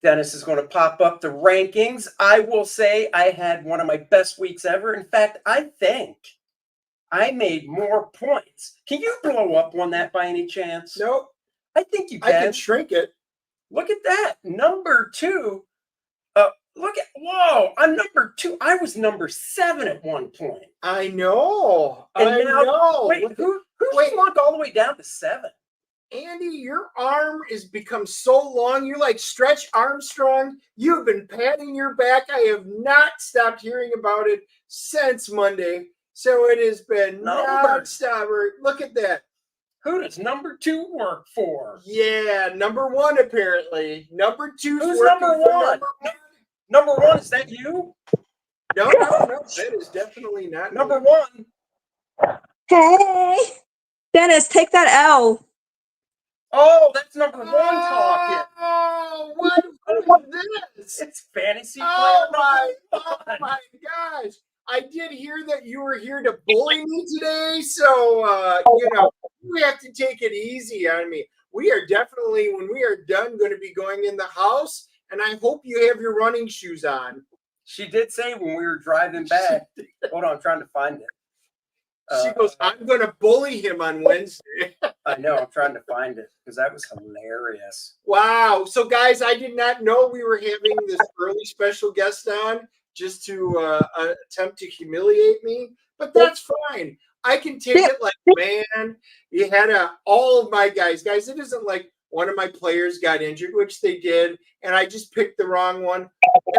Dennis is going to pop up the rankings. I will say I had one of my best weeks ever. In fact, I think I made more points. Can you blow up on that by any chance? Nope. I think you can. I can shrink it. Look at that. Number 2. Whoa, I'm number 2. I was number 7 at one point. I know. Wait, who slumped all the way down to 7? Andy, your arm has become so long. You're like Stretch Armstrong. You've been patting your back. I have not stopped hearing about it since Monday. So it has been nonstop. Look at that. Who does number 2 work for? Yeah, number 1 apparently. Number 2. Who's number 1? Number 1, is that you? No. That is definitely not number 1. Hey, Dennis, take that L. Oh, that's number 1 talking. Oh, what is this? It's fantasy. Oh my gosh! I did hear that you were here to bully me today, so we have to take it easy on me. We are definitely, when we are done, going to be going in the house, and I hope you have your running shoes on. She did say when we were driving back. Hold on, I'm trying to find it. She goes, I'm going to bully him on Wednesday. I know. I'm trying to find it because that was hilarious. Wow. So, guys, I did not know we were having this early special guest on just to attempt to humiliate me. But that's fine. I can take it like, man, you had all of my guys. Guys, it isn't like one of my players got injured, which they did, and I just picked the wrong one.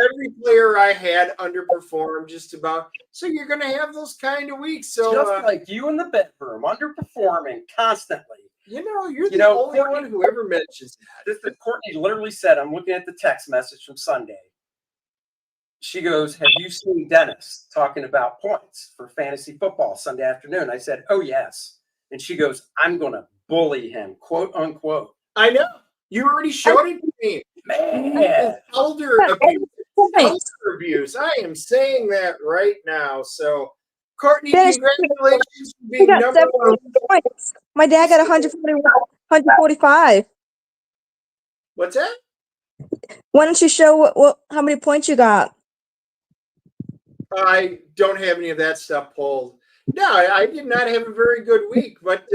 Every player I had underperformed just about. So you're going to have those kind of weeks. So just like you in the bedroom, underperforming constantly. You're the only one who ever mentions that. Courtney literally said, I'm looking at the text message from Sunday. She goes, have you seen Dennis talking about points for fantasy football Sunday afternoon? I said, oh, yes. And she goes, I'm going to bully him, quote unquote. I know. You already showed it to me. Man. Elder abuse. I am saying that right now. So, Courtney, congratulations for being number 1. Points. My dad got 145. What's that? Why don't you show how many points you got? I don't have any of that stuff pulled. No, I did not have a very good week, but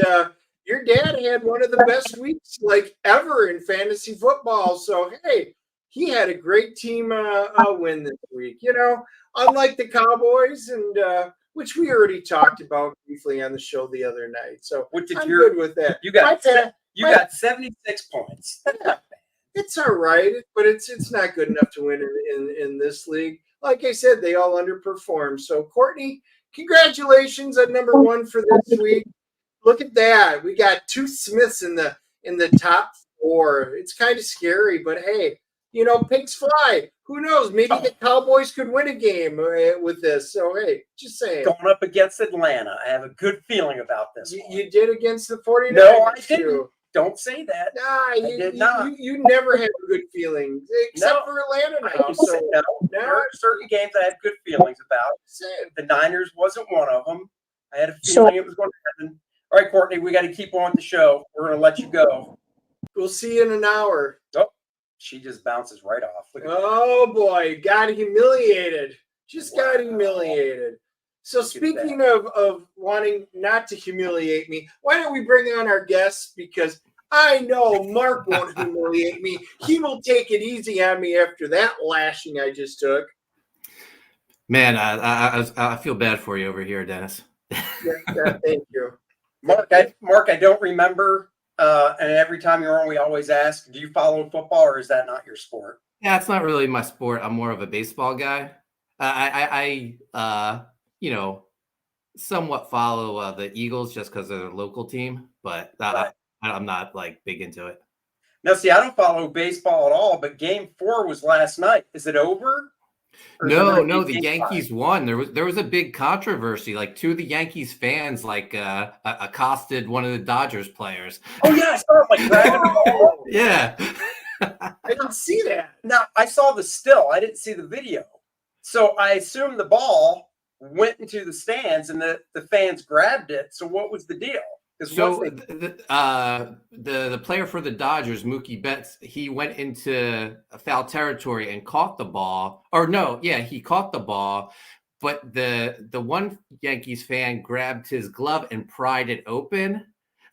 your dad had one of the best weeks like ever in fantasy football. So, hey, he had a great team win this week. Unlike the Cowboys, and which we already talked about briefly on the show the other night. So I'm good with that. You got 76 points. It's all right, but it's not good enough to win in this league. Like I said, they all underperformed. So, Courtney, congratulations on number 1 for this week. Look at that. We got 2 Smiths in the top 4. It's kind of scary, but hey, pigs fly. Who knows? Maybe the Cowboys could win a game with this. So, hey, just saying. Going up against Atlanta. I have a good feeling about this. You did against the 49ers. No, I didn't. Don't say that. Nah, you never have a good feeling, except for Atlanta now. So there are certain games I have good feelings about. The Niners wasn't one of them. I had a feeling it was going to happen. All right, Courtney, we got to keep on the show. We're going to let you go. We'll see you in an hour. Oh, she just bounces right off. Oh, boy. Got humiliated. Just got humiliated. So speaking of wanting not to humiliate me, why don't we bring on our guests? Because I know Mark won't humiliate me. He will take it easy on me after that lashing I just took. Man, I feel bad for you over here, Dennis. Yeah, thank you. Mark, I don't remember. And every time you're on, we always ask, do you follow football or is that not your sport? Yeah, it's not really my sport. I'm more of a baseball guy. I somewhat follow the Eagles just because they're a local team, but I'm not like big into it. Now, see, I don't follow baseball at all, but Game 4 was last night. Is it over? No, the Yankees won. There was a big controversy. Like 2 of the Yankees fans accosted one of the Dodgers players. Oh yeah, I saw it like grabbing the ball. Yeah. I didn't see that. Now, I saw the still. I didn't see the video. So I assume the ball went into the stands and the fans grabbed it. So what was the deal? So the player for the Dodgers, Mookie Betts, he went into foul territory and caught the ball. Or no, yeah, he caught the ball, but the one Yankees fan grabbed his glove and pried it open.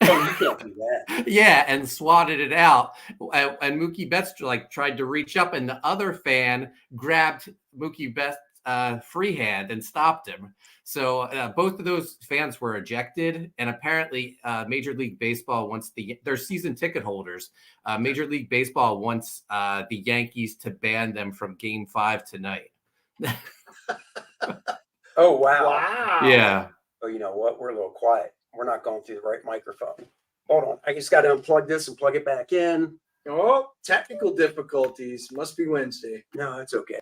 Oh, you can't do that. Yeah, and swatted it out. And Mookie Betts tried to reach up, and the other fan grabbed Mookie Betts' free hand and stopped him. So both of those fans were ejected, and apparently Major League Baseball wants they're season ticket holders. Major League Baseball wants the Yankees to ban them from Game 5 tonight. Oh, wow. Wow. Yeah. Oh, you know what? We're a little quiet. We're not going through the right microphone. Hold on. I just got to unplug this and plug it back in. Oh, technical difficulties. Must be Wednesday. No, it's okay.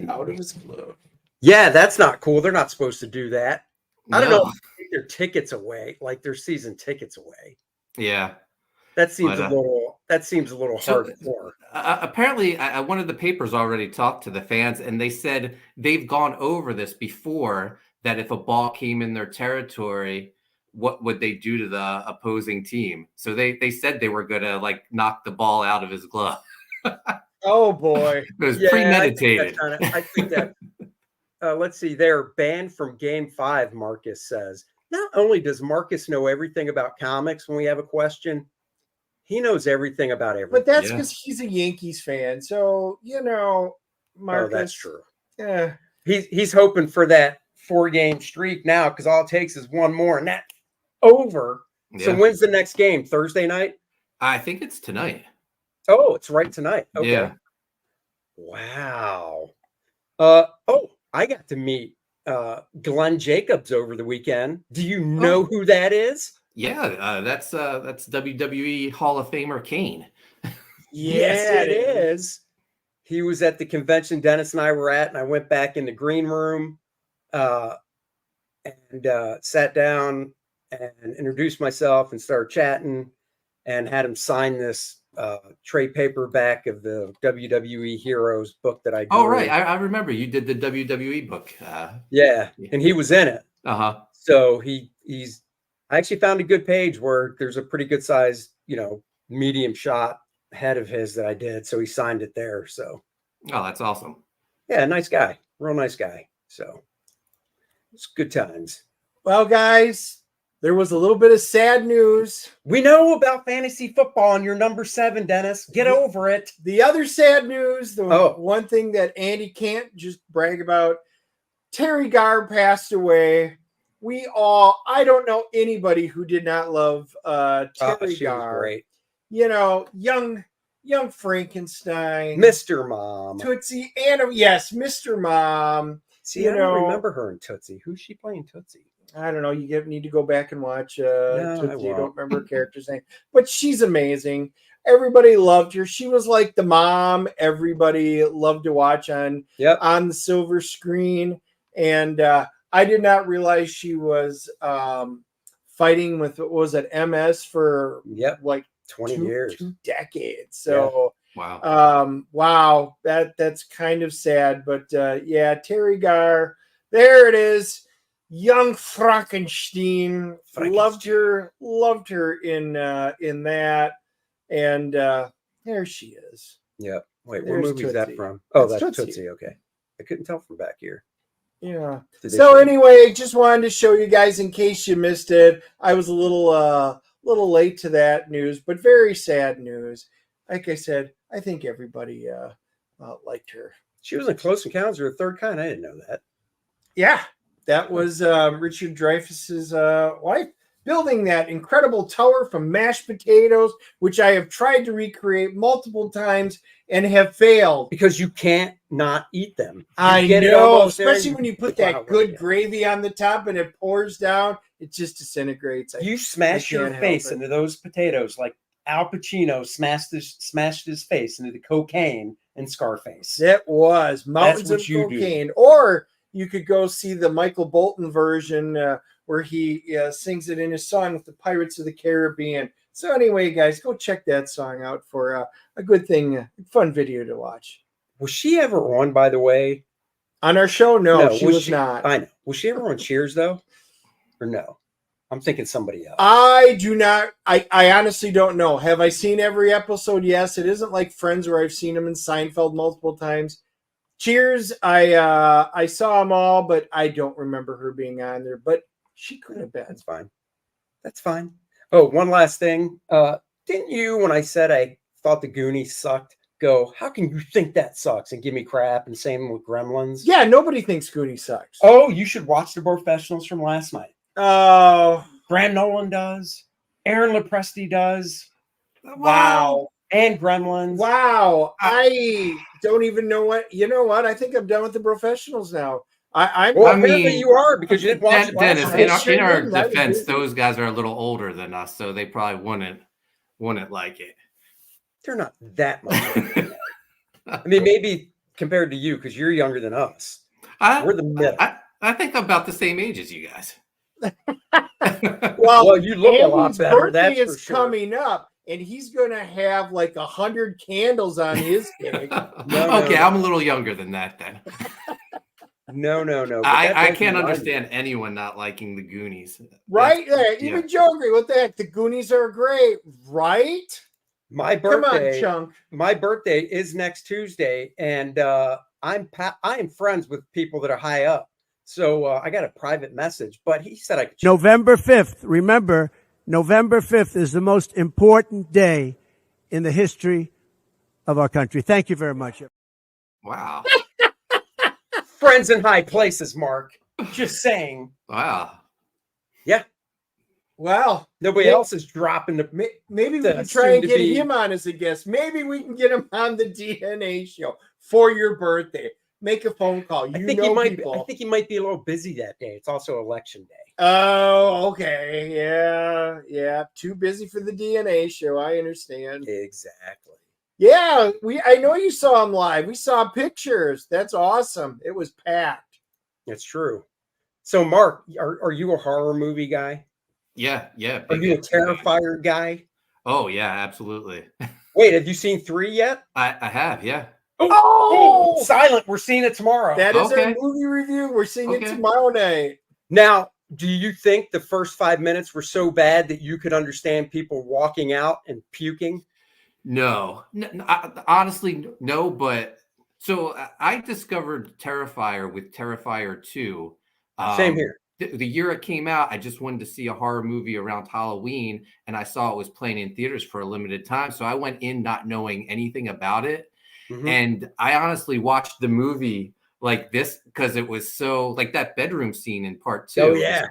Out of his glove. Yeah, that's not cool. They're not supposed to do that. I don't No. know if they take their tickets away, like their season tickets away. Yeah. That seems But, a little hardcore. Apparently, one of the papers already talked to the fans, and they said they've gone over this before, that if a ball came in their territory, what would they do to the opposing team? So they said they were going to knock the ball out of his glove. Oh, boy. It was premeditated. I think that let's see, they're banned from Game 5, Marcus says. Not only does Marcus know everything about comics when we have a question, he knows everything about everything. But that's because he's a Yankees fan. So, Marcus. Oh, that's true. Yeah. He's hoping for that 4-game streak now, because all it takes is one more and that's over. Yeah. So when's the next game? Thursday night? I think it's tonight. Oh, it's right tonight. Okay. Yeah. Wow. I got to meet Glenn Jacobs over the weekend. Do you know who that is? Yeah, that's WWE Hall of Famer Kane. Yes, it is. He was at the convention Dennis and I were at, and I went back in the green room and sat down and introduced myself and started chatting and had him sign this trade paperback of the WWE Heroes book that I did. Oh, right. I remember you did the WWE book. Yeah, and he was in it. Uh-huh. So I actually found a good page where there's a pretty good size, medium shot head of his that I did. So he signed it there. So. Oh, that's awesome. Yeah, nice guy. Real nice guy. So it's good times. Well, guys, there was a little bit of sad news. We know about fantasy football and you're number 7, Dennis. Get over it. The other sad news, one thing that Andy can't just brag about, Terry Garr passed away. I don't know anybody who did not love Terry Garr. Great. Young Frankenstein. Mr. Mom. Tootsie. Yes, Mr. Mom. See, I don't remember her in Tootsie. Who's she playing Tootsie? I don't know. You need to go back and watch No, Tootsie. You don't remember her character's name. But she's amazing. Everybody loved her. She was like the mom everybody loved to watch on the silver screen. And I did not realize she was fighting with, what was it, MS for 20 years. 2 decades. So wow. That's kind of sad. But Terry Garr, there it is. Young Frankenstein. Loved her in that. And there she is. Yeah. Wait, There's what movie is that Tootsie. from? Oh, That's that's Tootsie. Tootsie. Okay. I couldn't tell from back here. Yeah. So anyway, just wanted to show you guys in case you missed it. I was a little late to that news, but very sad news. Like I said, I think everybody liked her. She was in Close Encounters of the Third Kind. I didn't know that. Yeah, that was Richard Dreyfuss's wife, building that incredible tower from mashed potatoes, which I have tried to recreate multiple times and have failed. Because you can't not eat them. I know, especially when you put that good gravy on the top and it pours down, it just disintegrates. You smash your face into those potatoes like Al Pacino smashed his face into the cocaine in Scarface. It was mountains of cocaine. Or you could go see the Michael Bolton version where he sings it in his song with the Pirates of the Caribbean. So anyway, guys, go check that song out for a good thing, fun video to watch. Was she ever on, by the way? On our show? No, she was not. I know. Was she ever on Cheers, though? or no? I'm thinking somebody else. I do not. I honestly don't know. Have I seen every episode? Yes. It isn't like Friends where I've seen him in Seinfeld multiple times. Cheers. I saw them all, but I don't remember her being on there. But she could have been. That's fine. That's fine. Oh, one last thing. Didn't you, when I said I thought the Goonies sucked, go, how can you think that sucks and give me crap? And same with Gremlins. Yeah, nobody thinks Goonies sucks. Oh, you should watch The Professionals from last night. Oh, Graham Nolan does. Aaron Lopresti does. wow. And Gremlins. Wow. I don't even know what. You know what? I think I'm done with The Professionals now. Well, apparently you are, because you didn't watch it last Dennis, night. in our defense, those guys are a little older than us, so they probably wouldn't like it. They're not that much older. I mean, maybe compared to you, because you're younger than us. We're the middle. I think I'm about the same age as you guys. Well, you look a lot Andy's better. birthday That's is for sure. coming up, and he's going to have like 100 candles on his cake. Okay, I'm a little younger than that then. No. I can't understand anyone not liking the Goonies. Right? Yeah, even Joe agree. What the heck? The Goonies are great, right? My birthday. Come on, Chunk. My birthday is next Tuesday, and I am friends with people that are high up. So I got a private message, but he said I could. November 5th. Remember, November 5th is the most important day in the history of our country. Thank you very much. Wow. Friends in high places, Mark. Just saying. Wow. Yeah. Well, Nobody else is dropping the. maybe we can try and get him on as a guest. Maybe we can get him on the DNA show for your birthday. Make a phone call. I think he might be a little busy that day. It's also election day. Oh, okay. Yeah. Too busy for the DNA show. I understand. Exactly. Yeah, I know you saw him live. We saw pictures. That's awesome. It was packed. That's true. So, Mark, are you a horror movie guy? Yeah. Are you a Terrifier guy? Oh, yeah, absolutely. Wait, have you seen 3 yet? I have, yeah. Oh! Silent. We're seeing it tomorrow. That is our movie review. We're seeing it tomorrow night. Now, do you think the first 5 minutes were so bad that you could understand people walking out and puking? No, honestly, no. But so I discovered Terrifier with Terrifier 2. Same here. The year it came out, I just wanted to see a horror movie around Halloween, and I saw it was playing in theaters for a limited time. So I went in not knowing anything about it. Mm-hmm. And I honestly watched the movie like this because it was so like that bedroom scene in part 2. Oh, yeah.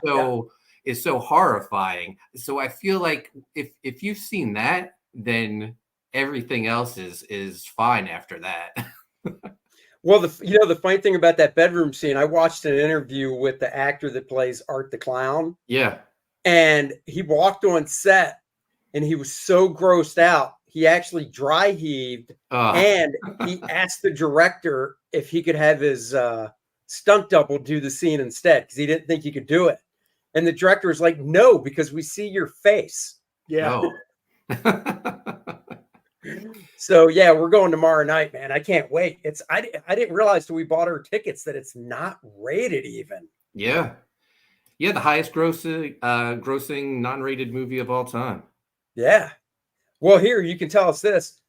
Is so horrifying. So I feel like if you've seen that, then everything else is fine after that. Well, the funny thing about that bedroom scene, I watched an interview with the actor that plays Art the Clown. Yeah. And he walked on set and he was so grossed out, he actually dry heaved and he asked the director if he could have his stunt double do the scene instead because he didn't think he could do it. And the director was like, no, because we see your face. Yeah. No. So yeah, we're going tomorrow night, man. I can't wait. I didn't realize till we bought our tickets that it's not rated even. Yeah. The highest grossing non-rated movie of all time. Yeah. Well, here you can tell us this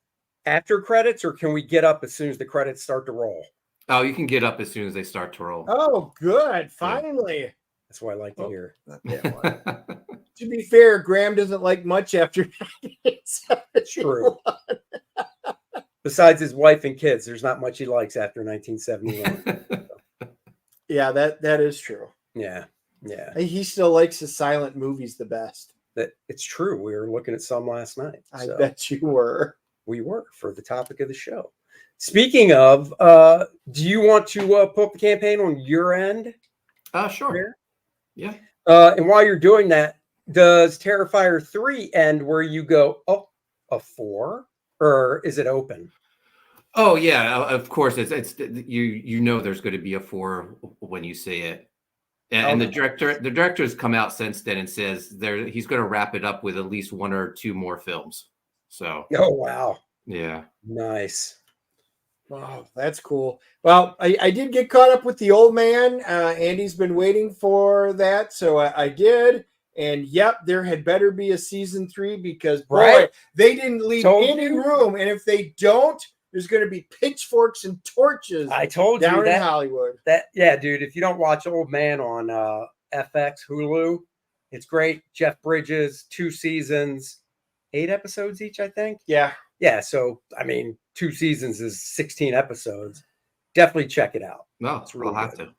after credits, or can we get up as soon as the credits start to roll? Oh, you can get up as soon as they start to roll. Oh, good. Finally. That's what I like to hear. To be fair, Graham doesn't like much after. It's true. Besides his wife and kids, there's not much he likes after 1971. Yeah, that is true. Yeah. He still likes his silent movies the best. It's true. We were looking at some last night. I bet you were. We were for the topic of the show. Speaking of, do you want to pull up the campaign on your end? Sure. Here? Yeah. And while you're doing that, does Terrifier 3 end where you go, oh, a 4, or is it open? Oh yeah, of course. It's you know there's going to be a 4 when you see it, and the director has come out since then and says he's going to wrap it up with at least 1 or 2 more films. So. Oh wow. Yeah. Nice. Wow, that's cool. Well, I did get caught up with the old man. Andy's been waiting for that, so I did. And yep, there had better be a season 3 because boy, Right? they didn't leave Told any you. room. And if they don't, there's going to be pitchforks and torches I told down you in that. Hollywood. Yeah, dude. If you don't watch Old Man on FX Hulu, it's great. Jeff Bridges, 2 seasons, 8 episodes each, I think. Yeah. Yeah. So I mean, 2 seasons is 16 episodes. Definitely check it out. No, It's really I'll have good. to.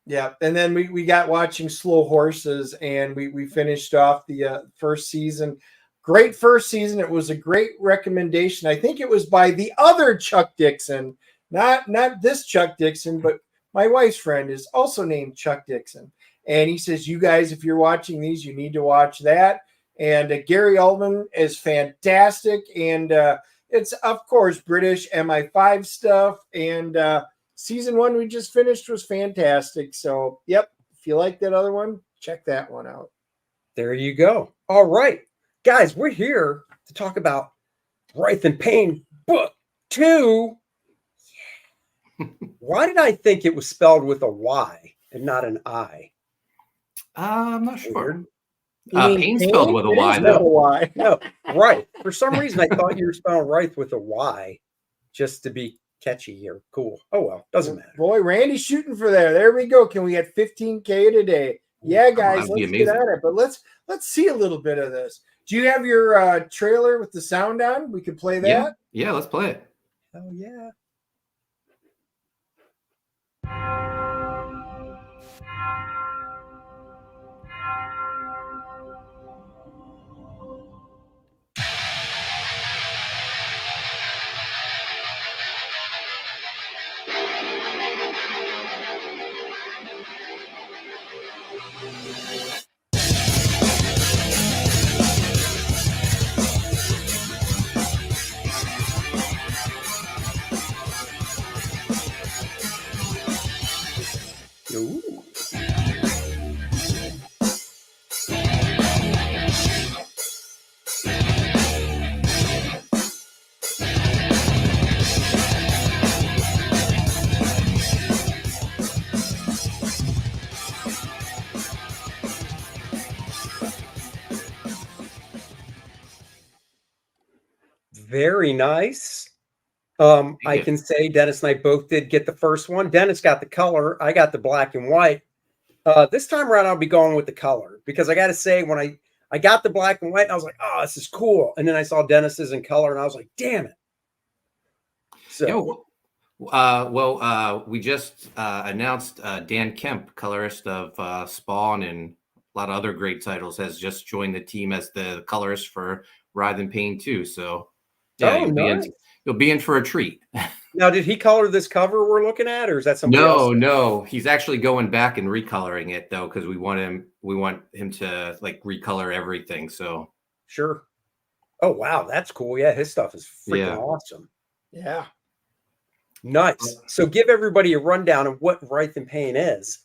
Yeah, and then we got watching Slow Horses, and we finished off the first season. Great first season. It was a great recommendation. I think it was by the other Chuck Dixon, not this Chuck Dixon, but my wife's friend is also named Chuck Dixon, and he says, "You guys, if you're watching these, you need to watch that." And Gary Oldman is fantastic, and it's of course British MI5 stuff, and season 1 we just finished was fantastic. So, yep, if you like that other one, check that one out. There you go. All right, guys, we're here to talk about Writhe Payne Book 2. Why did I think it was spelled with a Y and not an I? I'm not sure. Weird. You mean Payne spelled with a It Y, is with a though. Y. No, right. For some reason, I thought you were spelling Writhe with a Y just to be catchy or cool. Oh, well, doesn't matter. Boy, Randy's shooting for there. There we go. Can we get 15K today? Yeah, guys, that'd be let's get amazing. on it. But let's see a little bit of this. Do you have your trailer with the sound on? We could play that. Yeah, let's play it. Oh, yeah. Ooh. Very nice. I you. can say Dennis and I both did get the first one. Dennis got the color. I got the black and white. This time around, I'll be going with the color because I got to say, when I got the black and white, I was like, oh, this is cool. And then I saw Dennis's in color, and I was like, damn it. So, We just announced Dan Kemp, colorist of Spawn and a lot of other great titles, has just joined the team as the colorist for Writhe Payne 2. So, yeah, you'll be in for a treat. now, did he color this cover we're looking at, or is that somebody else? No, he's actually going back and recoloring it though, because we want him to like recolor everything. So Sure. Oh, wow, that's cool. Yeah, his stuff is freaking awesome. Yeah. Nice. So give everybody a rundown of what Writhe Payne is.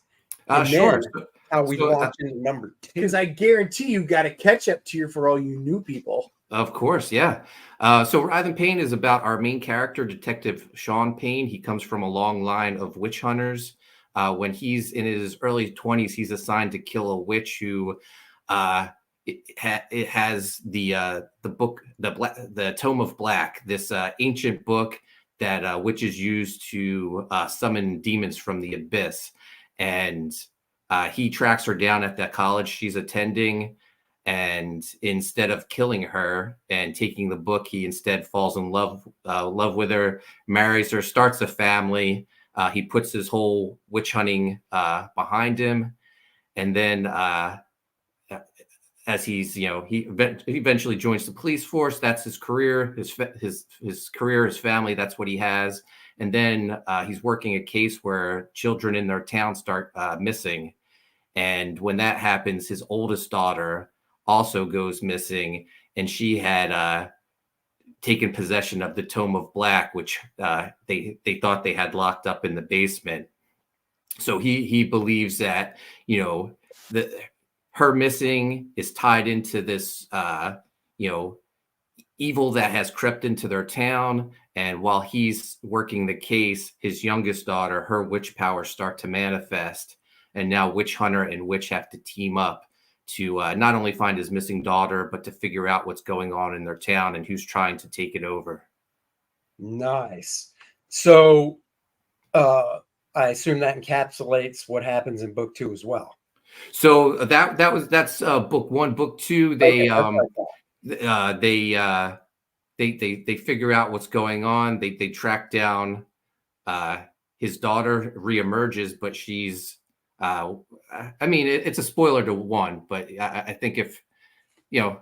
And sure. then how we launch into number 2. Because I guarantee you got to catch up to you for all you new people. Of course, yeah. So Writhe Payne is about our main character, Detective Sean Payne. He comes from a long line of witch hunters. When he's in his early 20s, he's assigned to kill a witch who it has the book, the Tome of Black, this ancient book that witches use to summon demons from the abyss. And he tracks her down at the college she's attending. And instead of killing her and taking the book, he instead falls in love with her, marries her, starts a family. He puts his whole witch hunting behind him. And then as he eventually joins the police force. That's his career, his career, his family. That's what he has. And then he's working a case where children in their town start missing. And when that happens, his oldest daughter also goes missing, and she had taken possession of the Tome of Black, which they thought they had locked up in the basement. So he believes that, her missing is tied into this evil that has crept into their town. And while he's working the case, his youngest daughter, her witch powers start to manifest. And now Witch Hunter and Witch have to team up to not only find his missing daughter, but to figure out what's going on in their town and who's trying to take it over. Nice. So I assume that encapsulates what happens in book 2 as well. So that's book 1. Book 2, they they figure out what's going on. They track down his daughter reemerges, but she's I mean, it's a spoiler to 1, but I think if you know,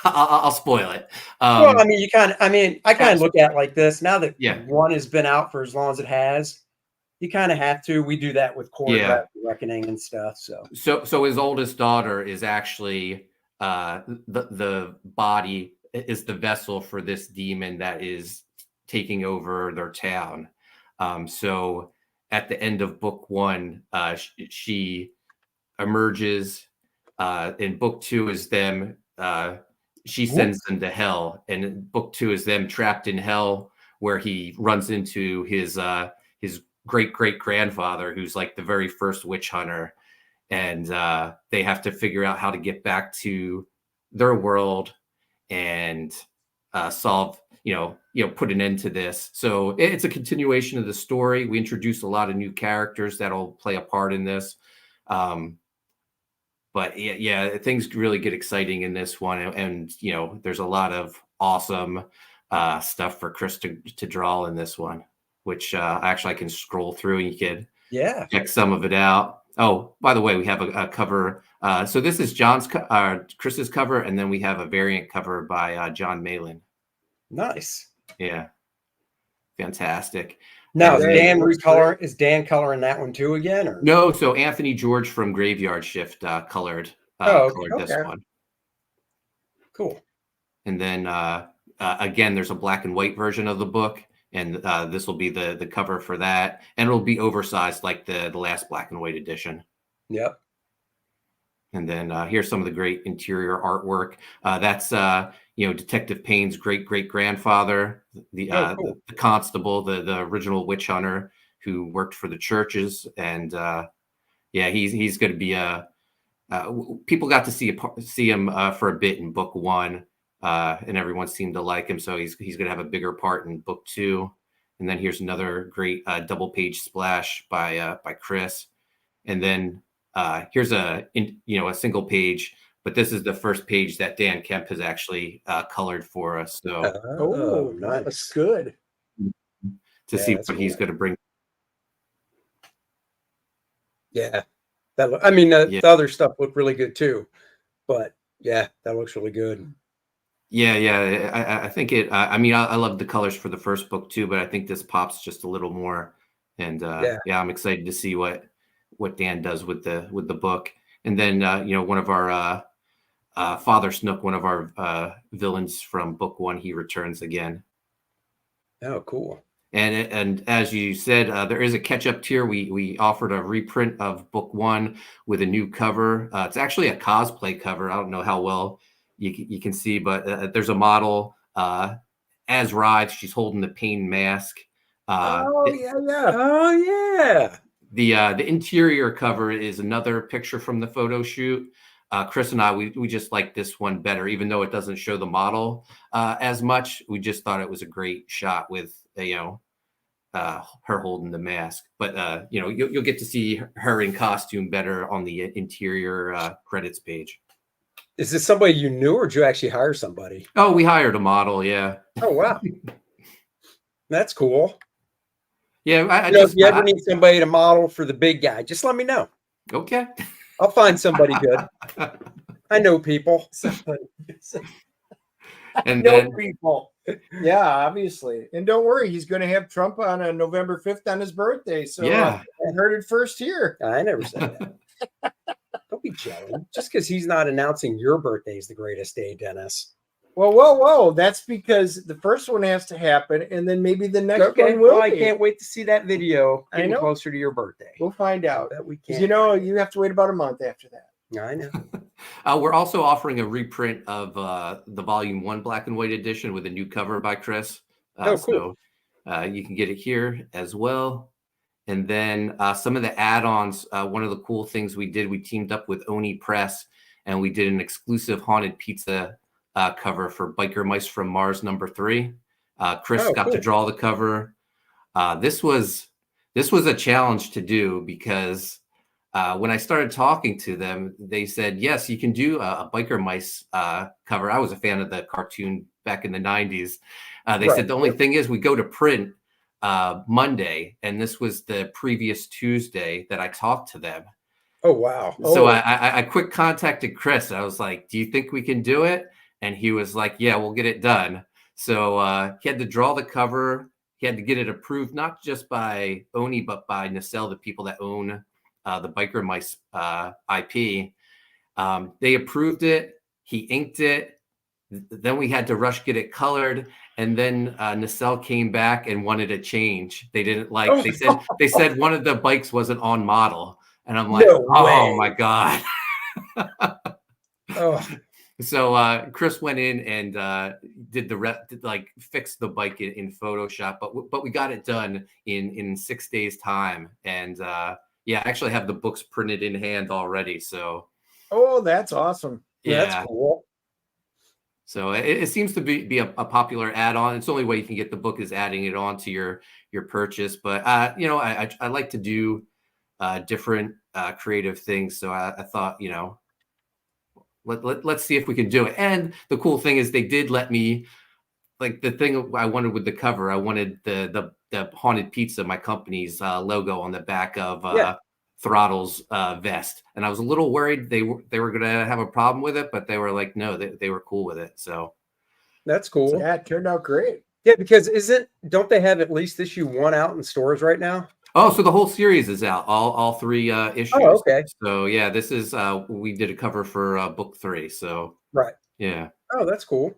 I'll spoil it. Well, I mean, I kind of look at it like this. Now that Yeah. 1 has been out for as long as it has, you kind of have to. We do that with Kor-Drath Reckoning and stuff. So his oldest daughter is actually the body is the vessel for this demon that is taking over their town. So at the end of book 1, she emerges. In book 2 is them. She sends them to hell, and in book 2 is them trapped in hell, where he runs into his great grandfather, who's like the very first witch hunter, and they have to figure out how to get back to their world and solve, put an end to this. So it's a continuation of the story. We introduce a lot of new characters that'll play a part in this. But yeah, things really get exciting in this one, and there's a lot of awesome stuff for Chris to draw in this one, which actually I can scroll through and you can check some of it out. Oh, by the way, we have a cover. So this is Chris's cover, and then we have a variant cover by John Malin. Nice. Yeah, fantastic. Now, is Dan coloring that one too again? Or no? So Anthony George from Graveyard Shift colored this one. Cool. And then again, there's a black and white version of the book, and this will be the cover for that, and it'll be oversized like the last black and white edition. Yep. And then here's some of the great interior artwork. That's Detective Payne's great grandfather, the constable, the original witch hunter who worked for the churches, and he's going to be people got to see him for a bit in book 1, and everyone seemed to like him, so he's going to have a bigger part in book 2. And then here's another great double page splash by Chris, and then here's a single page, but this is the first page that Dan Kemp has actually colored for us. So nice. That's good to see what he's going to bring. Yeah, the other stuff looked really good too, but yeah, that looks really good. Yeah. I think it. I love the colors for the first book too, but I think this pops just a little more. And I'm excited to see what Dan does with the book. And then one of our Father Snook, one of our villains from book 1, he returns again. Oh, cool. And as you said, there is a catch-up tier. We offered a reprint of book 1 with a new cover. It's actually a cosplay cover. I don't know how well you can see, but there's a model as Writhe. She's holding the Payne mask. Oh yeah. The interior cover is another picture from the photo shoot. Chris and I, we just like this one better, even though it doesn't show the model as much. We just thought it was a great shot with her holding the mask. But you'll get to see her in costume better on the interior credits page. Is this somebody you knew, or did you actually hire somebody? Oh, we hired a model. Yeah. Oh wow, that's cool. Yeah, if you ever need somebody to model for the big guy, just let me know. Okay. I'll find somebody good. I know people. And know people. Yeah, obviously. And don't worry, he's going to have Trump on November 5th on his birthday. So yeah, I heard it first here. I never said that. Don't be jealous. Just because he's not announcing your birthday is the greatest day, Dennis. Whoa. That's because the first one has to happen, and then maybe the next one will. I can't wait to see that video getting I know. closer to your birthday. We'll find out. That we can. You have to wait about a month after that. I know. We're also offering a reprint of the Volume 1 Black and White edition with a new cover by Chris. Oh, cool. So you can get it here as well. And then some of the add-ons, one of the cool things we did, we teamed up with Oni Press, and we did an exclusive Haunted Pizza cover for Biker Mice from Mars #3. Chris got to draw the cover. This was a challenge to do because when I started talking to them, they said, yes, you can do a Biker Mice cover. I was a fan of the cartoon back in the 90s. They said the only thing is we go to print Monday, and this was the previous Tuesday that I talked to them. Oh, wow. So I quick contacted Chris. I was like, do you think we can do it? And he was like, yeah, we'll get it done. So he had to draw the cover. He had to get it approved, not just by Oni, but by Nacelle, the people that own the Biker Mice IP. They approved it. He inked it. Then we had to rush get it colored. And then Nacelle came back and wanted a change. They didn't like. They said one of the bikes wasn't on model. And I'm like, oh my God. So Chris went in and did fix the bike in Photoshop, but we got it done in 6 days time. And yeah, I actually have the books printed in hand already. So that's awesome. Yeah, that's cool. So it seems to be a popular add-on. It's the only way you can get the book is adding it on to your purchase. But I like to do different creative things. So I thought, let's see if we can do it. And the cool thing is they did let me, like, the thing I wanted with the cover, I wanted the Haunted Pizza, my company's logo on the back of Throttle's vest. And I was a little worried they were going to have a problem with it, but they were like, no, they were cool with it. So that's cool. Yeah, it turned out great. Yeah, because don't they have at least issue 1 out in stores right now? Oh, so the whole series is out, all 3 issues. Oh, okay. So yeah, this is we did a cover for book 3. So right. Yeah. Oh, that's cool.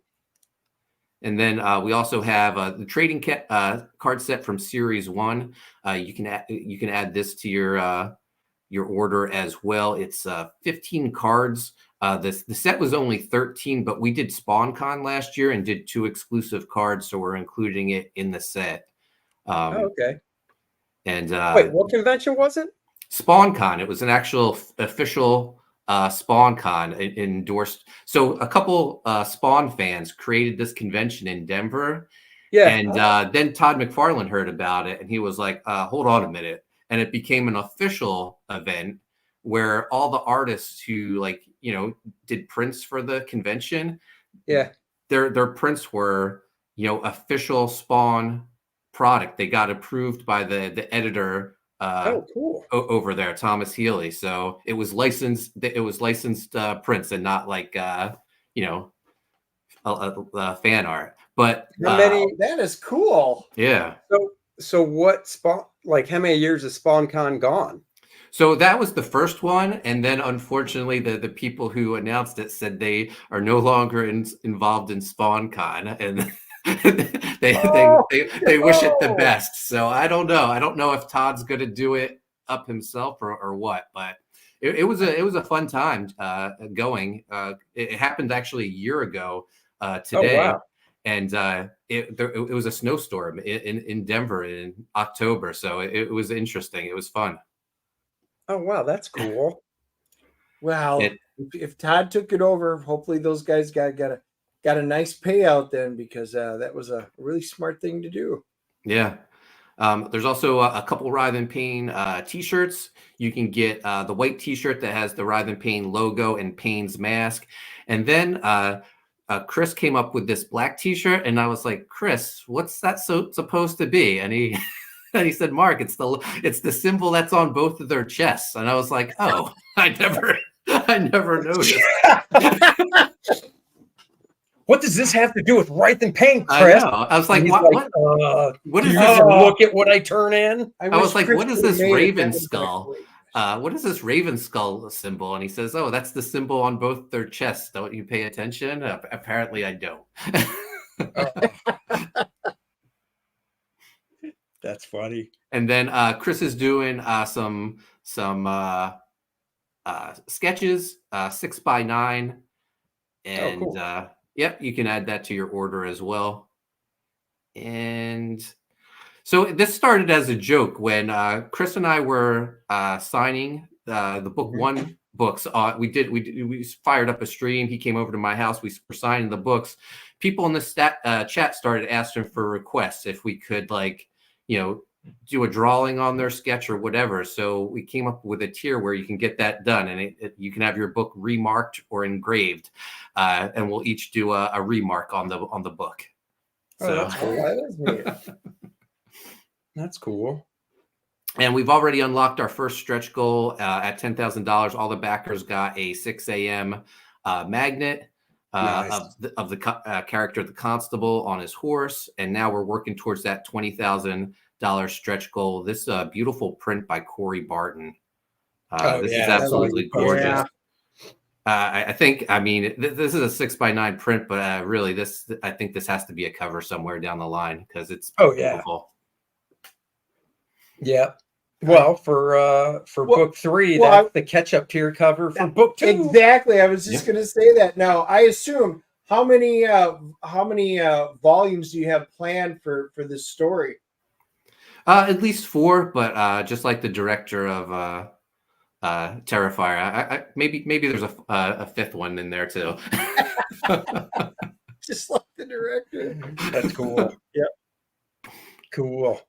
And then we also have the trading card set from Series 1. You can add this to your order as well. It's 15 cards. The set was only 13, but we did SpawnCon last year and did 2 exclusive cards, so we're including it in the set. Okay. And wait, what convention was it? SpawnCon. It was an actual official SpawnCon endorsed. So a couple Spawn fans created this convention in Denver. Yeah. And then Todd McFarlane heard about it, and he was like, hold on a minute. And it became an official event where all the artists who did prints for the convention, their prints were, official Spawn product. They got approved by the editor cool. over there, Thomas Healy. So it was licensed prints and not like fan art. But that is cool. Yeah. So what Spawn, like, how many years has SpawnCon gone? So that was the first one, and then unfortunately the people who announced it said they are no longer involved in SpawnCon, and they wish it the best. So I don't know if Todd's going to do it up himself or what, but it was a fun time going. It happened actually a year ago today. Oh, wow. And it was a snowstorm in Denver in October, so it was interesting. It was fun. Oh wow, that's cool. Well, if Todd took it over, hopefully those guys got a nice payout then, because that was a really smart thing to do. Yeah. There's also a couple Writhe Payne t-shirts. You can get the white t-shirt that has the Writhe Payne logo and Payne's mask. And then Chris came up with this black t-shirt, and I was like, Chris, what's that supposed to be? And he said, Mark, it's the symbol that's on both of their chests. And I was like, oh, I never noticed. What does this have to do with Writhe Payne, Chris? I know. I was like, what is this? Look at what I turn in. I was like, what is this Raven skull? What is this Raven skull symbol? And he says, oh, that's the symbol on both their chests. Don't you pay attention? Apparently I don't. That's funny. And then Chris is doing some sketches, 6x9, and cool. yep, you can add that to your order as well. And so this started as a joke when Chris and I were signing the book one books. We fired up a stream. He came over to my house. We were signing the books. People in the chat started asking for requests if we could, like, do a drawing on their sketch or whatever. So we came up with a tier where you can get that done, and you can have your book remarked or engraved, and we'll each do a remark on the book. Oh, that's cool. That is neat. That's cool. And we've already unlocked our first stretch goal at $10,000. All the backers got a 6 a.m. Magnet Nice. of the character, the constable, on his horse. And now we're working towards that $20,000 stretch goal. This beautiful print by Corey Barton. This is absolutely gorgeous. Yeah. I think, this is a 6x9 print, but really, I think this has to be a cover somewhere down the line because it's beautiful. Yeah. Well, for book 3, that's the catch-up tier cover for book 2. Exactly. I was just going to say that. Now, I assume how many volumes do you have planned for this story? At least 4, but just like the director of Terrifier, maybe there's a 5th one in there too. Just like the director. That's cool. Yep. Cool.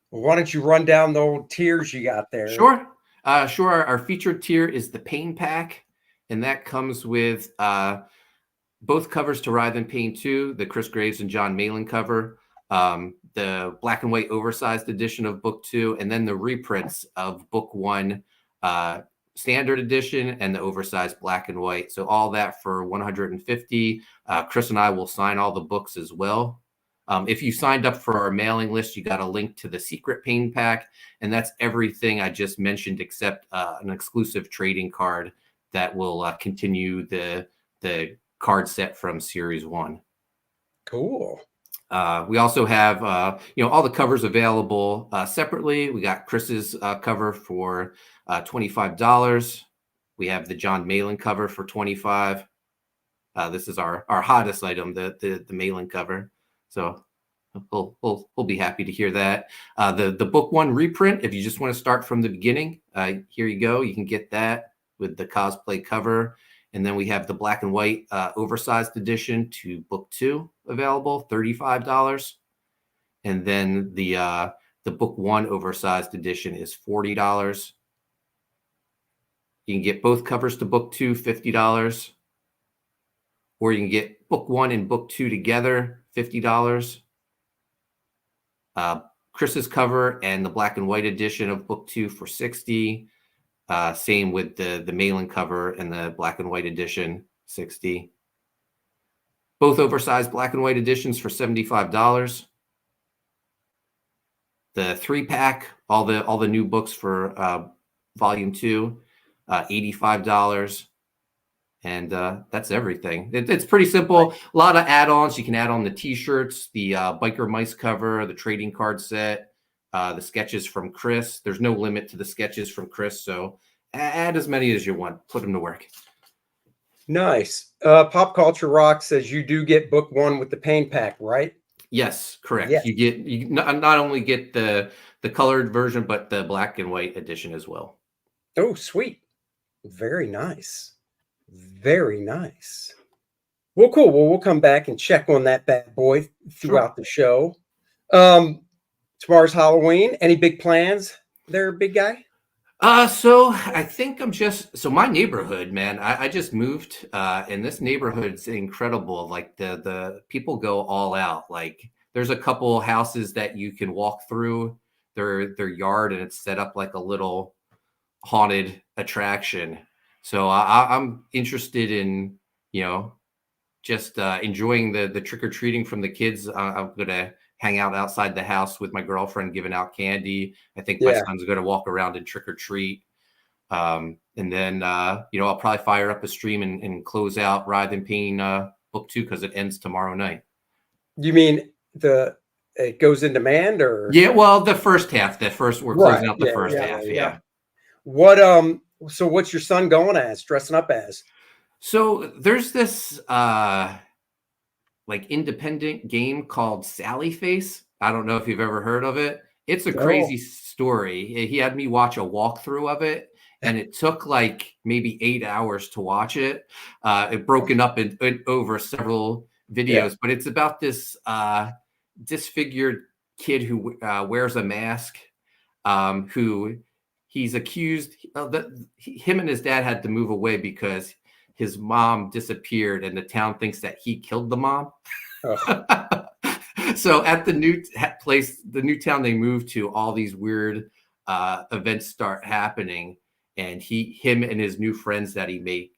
Well, why don't you run down the old tiers you got there? Sure. Our featured tier is the Payne pack, and that comes with both covers to Writhe Payne 2, the Chris Graves and John Malin cover, the black and white oversized edition of book 2, and then the reprints of book 1 standard edition and the oversized black and white. So all that for $150. Chris and I will sign all the books as well. If you signed up for our mailing list, you got a link to the secret Payne pack, and that's everything I just mentioned except an exclusive trading card that will continue the card set from series 1. Cool. We also have all the covers available separately. We got Chris's cover for $25. We have the John Malin cover for $25. This is our hottest item, the Malin cover. So we'll be happy to hear that. The book 1 reprint, if you just want to start from the beginning, here you go. You can get that with the cosplay cover. And then we have the black and white oversized edition to book 2 available, $35. And then the book 1 oversized edition is $40. You can get both covers to book 2, $50. Or you can get book 1 and book 2 together, $50. Chris's cover and the black and white edition of book 2 for $60. Same with the Malin cover and the black and white edition, $60. Both oversized black and white editions for $75. The 3-pack, all the new books for volume 2, $85. And that's everything. It's pretty simple. A lot of add-ons. You can add on the T-shirts, the Biker Mice cover, the trading card set, the sketches from Chris. There's no limit to the sketches from Chris, so add as many as you want. Put them to work. Nice. Pop Culture Rock says you do get book 1 with the Payne pack, right? Yes, correct. Yes. You not only get the colored version, but the black and white edition as well. Oh, sweet. Very nice. Very nice. Well, cool. Well, we'll come back and check on that bad boy throughout the show. Tomorrow's Halloween. Any big plans there, big guy? So I think my neighborhood, man, I just moved, and this neighborhood's incredible. Like the people go all out. Like there's a couple houses that you can walk through their yard, and it's set up like a little haunted attraction. So I'm interested in, just enjoying the trick-or-treating from the kids. I'm going to hang out outside the house with my girlfriend, giving out candy. I think my son's going to walk around and trick-or-treat. And then, I'll probably fire up a stream and close out Writhe Payne book 2 because it ends tomorrow night. You mean it goes in demand, or? Yeah, well, the first half. We're closing out the first half. Yeah. What So what's your son going as, dressing up as? So there's this like independent game called Sally Face. I don't know if you've ever heard of it. It's a No. crazy story. He had me watch a walkthrough of it, and it took like maybe 8 hours to watch it. It broken up in over several videos, but it's about this disfigured kid who wears a mask, who he's accused him and his dad had to move away because his mom disappeared and the town thinks that he killed the mom. So at the new place, the new town they moved to, all these weird events start happening, and him and his new friends that he made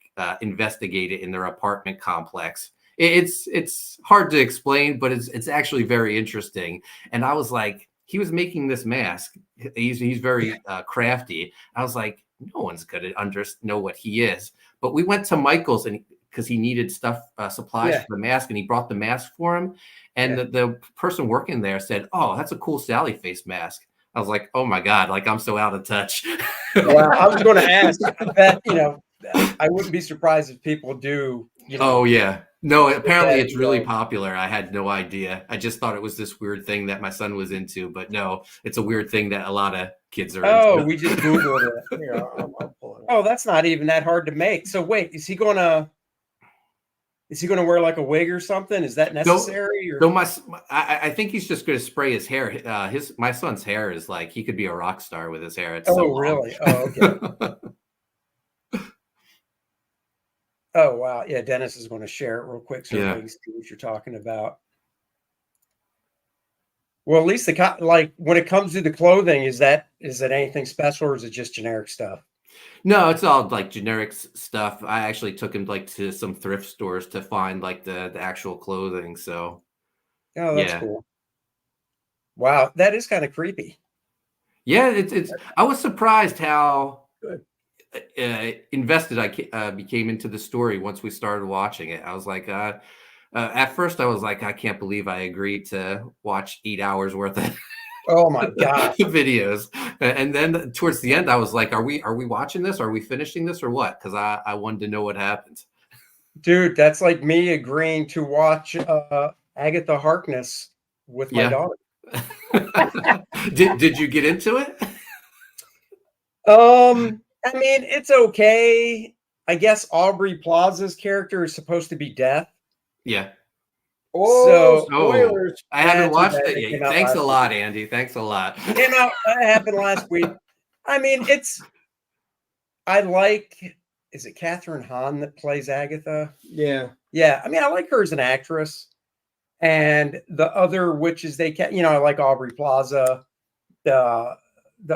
investigate it in their apartment complex. It's hard to explain, but it's actually very interesting. And I was like, he was making this mask. He's very crafty. I was like, no one's gonna know what he is. But we went to Michael's and because he needed stuff, supplies for the mask, and he brought the mask for him. And the person working there said, "Oh, that's a cool Sally Face mask." I was like, "Oh my God, like I'm so out of touch." Well, I was going to ask that, I wouldn't be surprised if people do. Oh yeah. No, apparently it's really popular. I had no idea. I just thought it was this weird thing that my son was into, but no, it's a weird thing that a lot of kids are into. We just Googled it. Here, I'll pull it up. Oh, that's not even that hard to make. So wait, is he going to wear like a wig or something? Is that necessary? So I think he's just going to spray his hair. My son's hair is like, he could be a rock star with his hair. It's so long. Really? Oh, okay. Oh, wow. Yeah, Dennis is going to share it real quick so we can see what you're talking about. Well, at least when it comes to the clothing, is it anything special, or is it just generic stuff? No, it's all like generic stuff. I actually took him like to some thrift stores to find like the actual clothing. So, oh, that's cool. Wow, that is kind of creepy. Yeah, it's. I was surprised how invested I became into the story once we started watching it. I was like, at first I was like, I can't believe I agreed to watch 8 hours worth of oh my God videos. And then towards the end I was like, are we watching this? Are we finishing this or what? Because I wanted to know what happened. Dude, that's like me agreeing to watch Agatha Harkness with my daughter. Did you get into it? I mean, it's okay. I guess Aubrey Plaza's character is supposed to be Death. Yeah. Oh, spoilers. I haven't watched it yet. Thanks a lot, Andy. Thanks a lot. Came out, that happened last week. I mean, is it Catherine Hahn that plays Agatha? Yeah. Yeah. I mean, I like her as an actress. And the other witches I like Aubrey Plaza. The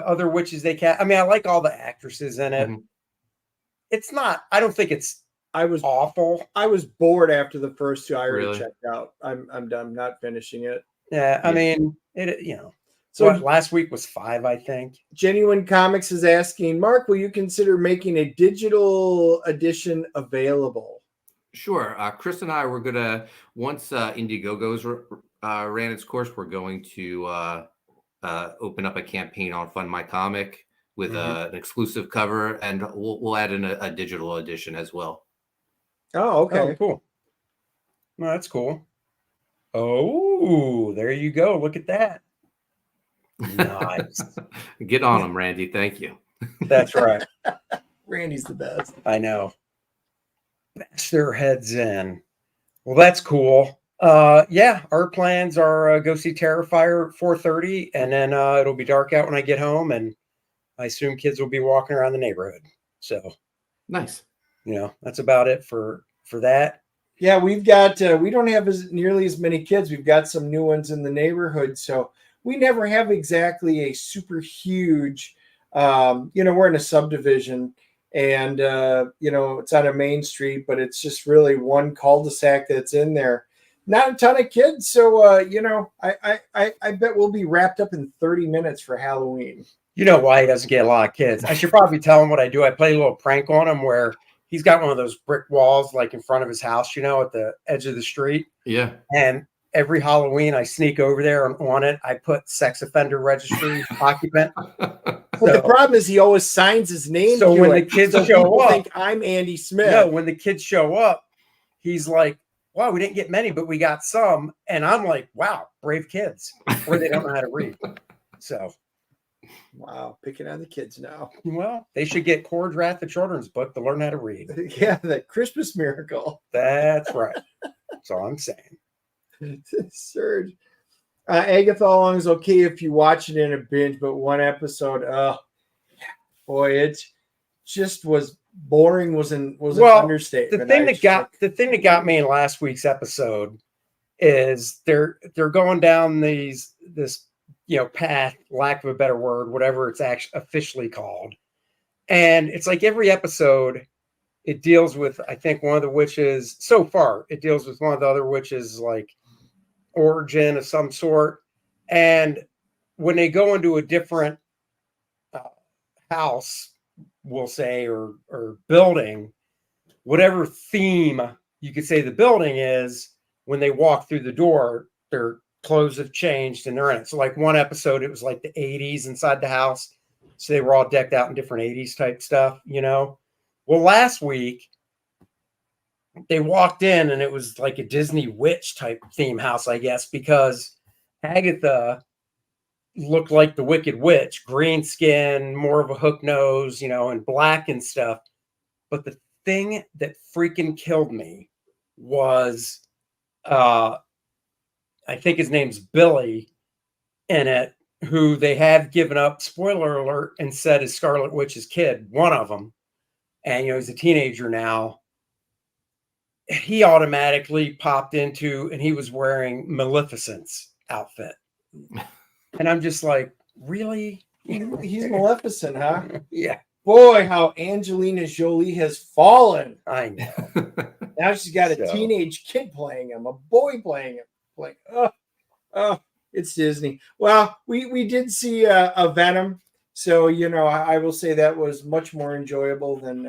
other witches I mean, I like all the actresses in it. Mm-hmm. I don't think it's awful. I was bored after the first two. I already checked out. I'm done. Not finishing it. Yeah, I mean, So last week was 5, I think. Genuine Comics is asking, Mark, will you consider making a digital edition available? Sure. Chris and I were gonna, once Indiegogo's ran its course, we're going to open up a campaign on Fund My Comic with an exclusive cover, and we'll add in a digital edition as well. Oh, okay. Oh, cool. Well, that's cool. Oh, there you go. Look at that. Nice. Get on them, Randy. Thank you. That's right. Randy's the best. I know. Bash their heads in. Well, that's cool. Our plans are go see Terrifier at 4:30, and then it'll be dark out when I get home, and I assume kids will be walking around the neighborhood. So nice. That's about it for that. Yeah, we've got we don't have nearly as many kids. We've got some new ones in the neighborhood, so we never have exactly a super huge. We're in a subdivision, and it's on a main street, but it's just really one cul-de-sac that's in there. Not a ton of kids, so I bet we'll be wrapped up in 30 minutes for Halloween. You know why he doesn't get a lot of kids? I should probably tell him what I do. I play a little prank on him where he's got one of those brick walls like in front of his house, at the edge of the street. Yeah. And every Halloween I sneak over there and on it, I put sex offender registry occupant. But the though. problem is he always signs his name. So to when it, the kids so show people up- think I'm Andy Smith. No, when the kids show up, he's like, wow, we didn't get many, but we got some. And I'm like, wow, brave kids. Or they don't know how to read. So, Wow, picking on the kids now. well, they should get Kor-Drath, the children's book, to learn how to read. Yeah, the Christmas miracle. That's right. That's all I'm saying. Surge. Agatha, how long is okay if you watch it in a binge, but one episode, boy, it just was boring. Was an understatement. The thing that got me in last week's episode is they're going down this path, lack of a better word, whatever it's actually officially called, and it's like every episode it deals with, I think, one of the witches. So far, it deals with one of the other witches, like origin of some sort, and when they go into a different house, we'll say, or building, whatever theme you could say the building is, when they walk through the door, their clothes have changed and they're in it. So like one episode, it was like the 80s inside the house. So they were all decked out in different 80s type stuff, Well, last week they walked in and it was like a Disney witch type theme house, I guess, because Agatha looked like the Wicked Witch, green skin, more of a hook nose, and black and stuff. But the thing that freaking killed me was, I think his name's Billy in it, who they have given up, spoiler alert, and said is Scarlet Witch's kid, one of them. And, he's a teenager now. He automatically popped into, and he was wearing Maleficent's outfit. And I'm just like, really? He's Maleficent, huh? Yeah. Boy, how Angelina Jolie has fallen. I know. Now she's got a So. teenage kid playing him, a boy playing him. Like, it's Disney. Well, we did see a Venom, so I will say that was much more enjoyable than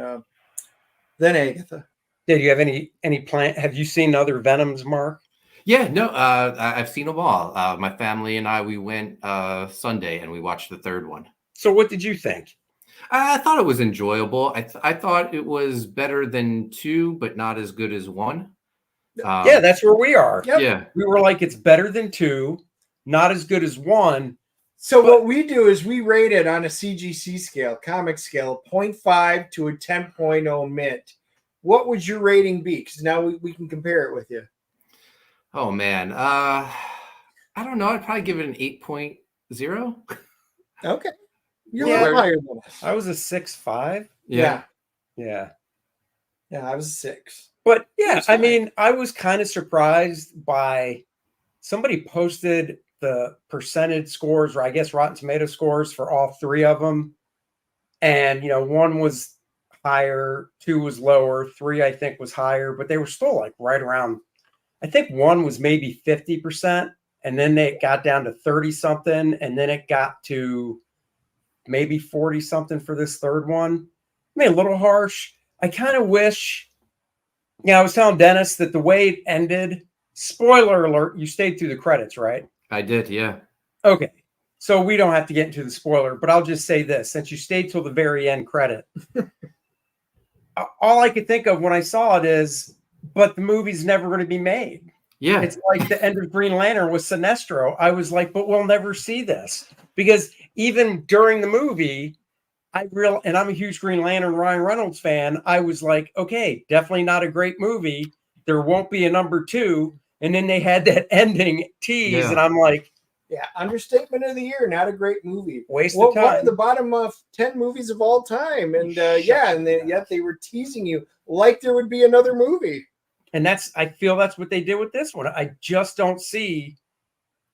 Agatha. Did you have any plan? Have you seen other Venoms, Mark? Yeah, no, I've seen them all. My family and we went Sunday and we watched the third one. So what did you think? I thought it was enjoyable. I thought it was better than 2, but not as good as 1. Yeah, that's where we are. Yep. Yeah. We were like, it's better than 2, not as good as 1. So what we do is we rate it on a CGC scale, comic scale, 0.5 to a 10.0 mint. What would your rating be? Because now we can compare it with you. Oh, man. I don't know. I'd probably give it an 8.0. Okay. You're Yeah. a little higher than us. I was a 6.5. Yeah. Yeah. I was a 6. But yeah, That's I fine. mean, I was kind of surprised by somebody posted the percentage scores, or I guess Rotten Tomato scores for all 3 of them. And, 1 was higher, 2 was lower, 3, I think, was higher, but they were still like right around. I think 1 was maybe 50%, and then it got down to 30 something, and then it got to maybe 40 something for this third one. I mean, a little harsh. I kind of wish, I was telling Dennis that the way it ended, spoiler alert, you stayed through the credits, right? I did, yeah. Okay. So we don't have to get into the spoiler, but I'll just say this, since you stayed till the very end credit, all I could think of when I saw it is, but the movie's never going to be made. Yeah. It's like the end of Green Lantern with Sinestro. I was like, but we'll never see this, because even during the movie, and I'm a huge Green Lantern Ryan Reynolds fan. I was like, okay, definitely not a great movie. There won't be a number 2. And then they had that ending tease, and I'm like, yeah, understatement of the year. Not a great movie. Waste One of time. of the bottom of 10 movies of all time, and yet they were teasing you like there would be another movie. And I feel that's what they did with this one. I just don't see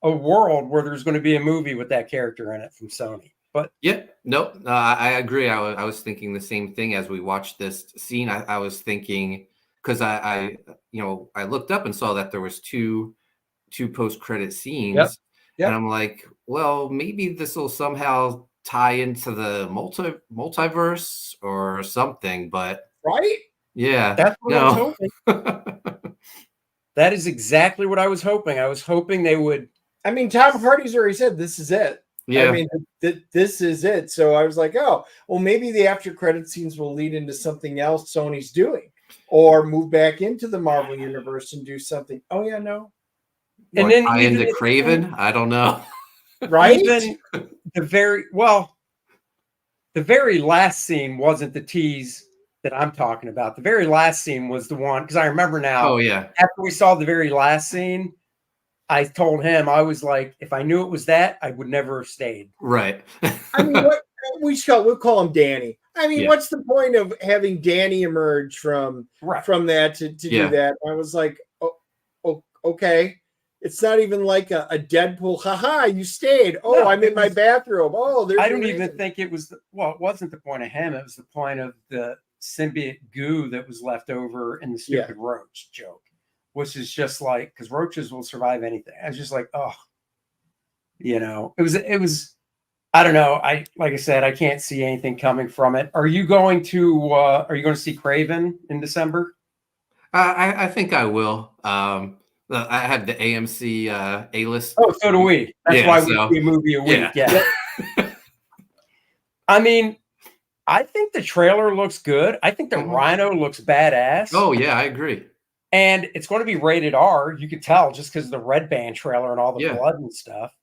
a world where there's going to be a movie with that character in it from Sony. But yeah, no, I agree. I was thinking the same thing as we watched this scene. I was thinking, because I looked up and saw that there was two post-credit scenes. Yep. And I'm like, well, maybe this will somehow tie into the multiverse or something, but Right? yeah, that's what I was hoping. That is exactly what I was hoping. I was hoping they would. I mean, Tom Hardy's already said this is it. Yeah. I mean, this is it. So I was like, oh, well, maybe the after credit scenes will lead into something else Sony's doing, or move back into the Marvel universe and do something. Oh yeah, no, And Or then tie even into Craven. I don't know. right? even the very last scene wasn't the tease that I'm talking about. The very last scene was the one, because I remember now. Oh yeah. After we saw the very last scene, I told him, I was like, if I knew it was that, I would never have stayed. Right. I mean, what we'll call him Danny. I mean, Yeah. what's the point of having Danny emerge from that to Yeah. do that? I was like, oh, okay. It's not even like a Deadpool. Haha, you stayed. Oh, No, I'm in my bathrobe. Oh, there's I a don't reason. even think it was, it wasn't the point of him. It was the point of the symbiote goo that was left over in the stupid roach joke, which is just like, because roaches will survive anything. I was just like, oh, it was, I don't know. Like I said, I can't see anything coming from it. Are you going to see Craven in December? I think I will. I have the AMC A-list. Oh, so do we. That's why we see a movie a week. Yeah. I mean, I think the trailer looks good. I think the Rhino looks badass. Oh yeah, I agree. And it's going to be rated R. You could tell just because of the Red Band trailer and all the blood and stuff.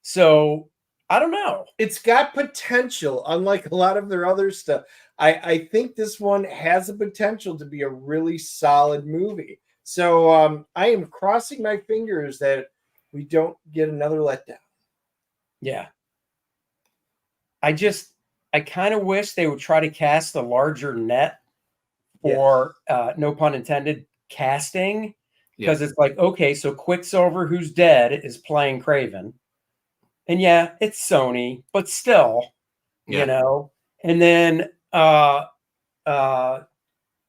So I don't know. It's got potential, unlike a lot of their other stuff. I think this one has a potential to be a really solid movie. So I am crossing my fingers that we don't get another letdown. Yeah. I kind of wish they would try to cast a larger net for, no pun intended, casting. Because it's like, okay, so Quicksilver, who's dead, is playing Craven. And yeah, it's Sony, but still, you know. And then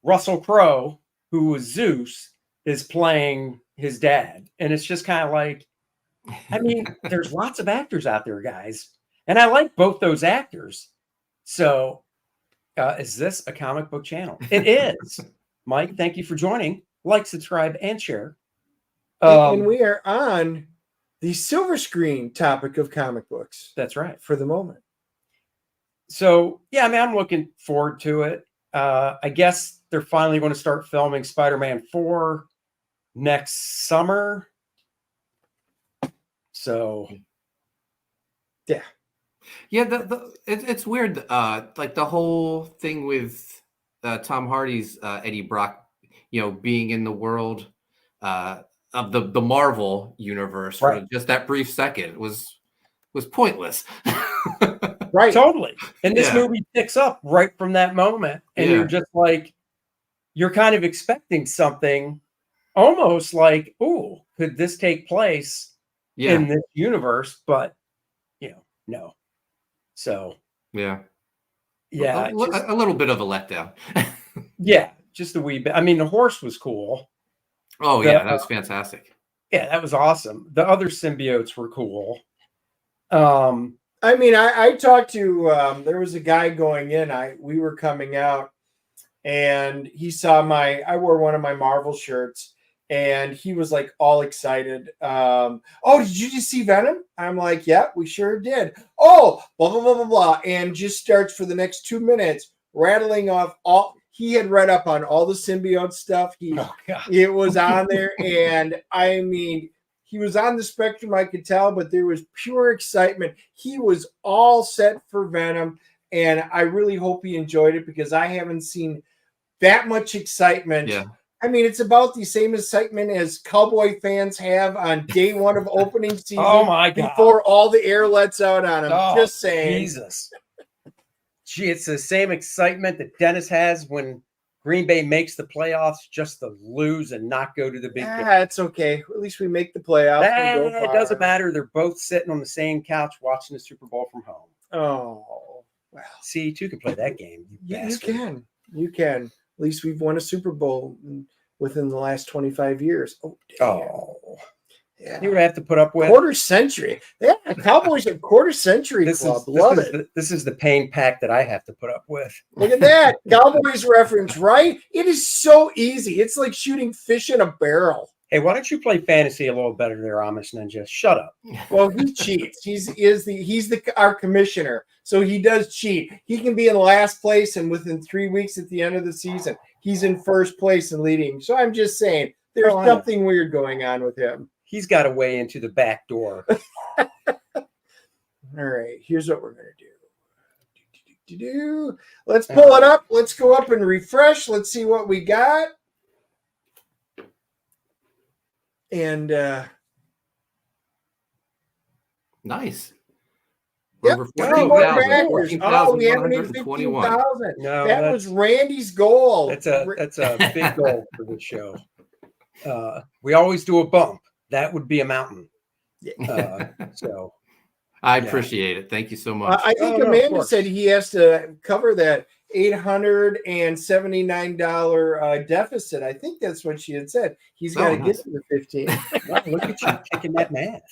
Russell Crowe, who was Zeus, is playing his dad. And it's just kind of like, I mean, there's lots of actors out there, guys. And I like both those actors. So is this a comic book channel? It is. Mike, thank you for joining. Like, subscribe, and share. And we are on the silver screen topic of comic books. That's right. For the moment. So, yeah, I mean, I'm looking forward to it. I guess they're finally going to start filming Spider-Man 4 next summer. So, yeah. It's weird. Like the whole thing with Tom Hardy's Eddie Brock, being in the world of the Marvel universe for just that brief second was pointless. Right. Totally. And this movie picks up right from that moment. And you're just like, you're kind of expecting something almost like, oh, could this take place in this universe? But, no. So, yeah. A little bit of a letdown. Yeah, just a wee bit. I mean, the horse was cool. Oh, yeah, that was fantastic. Yeah, that was awesome. The other symbiotes were cool. I mean, I talked to there was a guy going in. We were coming out, and he saw I wore one of my Marvel shirts, and he was like all excited. Oh, did you just see Venom? I'm like, yeah, we sure did. Oh, blah blah blah blah blah, and just starts for the next 2 minutes rattling off all. He had read up on all the symbiote stuff. It was on there, and I mean, he was on the spectrum, I could tell, but there was pure excitement. He was all set for Venom, and I really hope he enjoyed it because I haven't seen that much excitement. Yeah. I mean, it's about the same excitement as Cowboy fans have on day one of opening season. Oh my God. Before all the air lets out on him. Oh, just saying. Jesus. Gee, it's the same excitement that Dennis has when Green Bay makes the playoffs just to lose and not go to the big game. It's okay. At least we make the playoffs. It doesn't matter. They're both sitting on the same couch watching the Super Bowl from home. Oh, well. See, you two can play that game. You can. You can. At least we've won a Super Bowl within the last 25 years. Oh, damn. Oh. Yeah. You're going to have to put up with quarter century. Yeah, Cowboys are quarter century club. Love it. This is the pain pack that I have to put up with. Look at that. Cowboys reference, right? It is so easy. It's like shooting fish in a barrel. Hey, why don't you play fantasy a little better there, Amish Ninja? Shut up. Well, he cheats. He's our commissioner, so he does cheat. He can be in last place, and within 3 weeks at the end of the season, he's in first place and leading. So I'm just saying, there's something weird going on with him. He's got a way into the back door. All right, here's what we're gonna do. Let's pull it up. Let's go up and refresh. Let's see what we got. And nice. Yep. Over Oh, 14,000. we haven't even 15,000. No, that was Randy's goal. That's a big goal for the show. We always do a bump. That would be a mountain. So I appreciate it. Thank you so much. I think Amanda said he has to cover that $879 deficit. I think that's what she had said. He's got to get to the 15. Wow, look at you kicking that math.